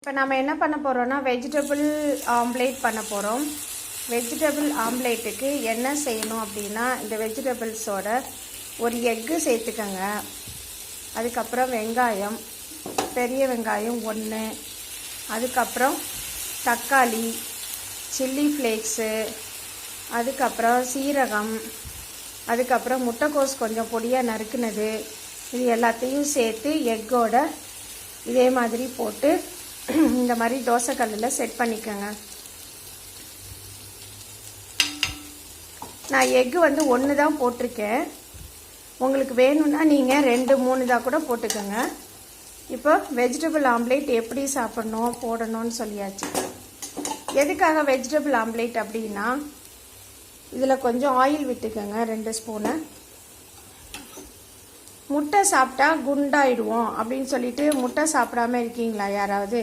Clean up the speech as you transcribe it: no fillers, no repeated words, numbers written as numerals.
இப்போ நம்ம என்ன பண்ண போகிறோம்னா வெஜிடபிள் ஆம்லேட் பண்ண போகிறோம். வெஜிடபிள் ஆம்லேட்டுக்கு என்ன செய்யணும் அப்படின்னா, இந்த வெஜிடபிள்ஸோட ஒரு எக்கு சேர்த்துக்கங்க. அதுக்கப்புறம் வெங்காயம், பெரிய வெங்காயம் 1, அதுக்கப்புறம் தக்காளி, சில்லி ஃப்ளேக்ஸு, அதுக்கப்புறம் சீரகம், அதுக்கப்புறம் முட்டைக்கோஸ் கொஞ்சம் பொடியாக நறுக்குனது, இது எல்லாத்தையும் சேர்த்து எக்கோட இதே மாதிரி போட்டு இந்த மாதிரி தோசைக்கல்லில் செட் பண்ணிக்கோங்க. நான் எக்கு 1 தான் போட்டிருக்கேன். உங்களுக்கு வேணும்னா நீங்கள் 2, 3 தான் கூட போட்டுக்கோங்க. இப்போ வெஜிடபிள் ஆம்லேட் எப்படி சாப்பிட்ணும் போடணும்னு சொல்லியாச்சு. எதுக்காக வெஜிடபிள் ஆம்லேட் அப்படின்னா, இதில் கொஞ்சம் ஆயில் விட்டுக்கோங்க, 2 ஸ்பூனு. முட்டை சாப்பிட்டா குண்டாயிடுவோம் அப்படின்னு சொல்லிட்டு முட்டை சாப்பிடாம இருக்கீங்களா யாராவது?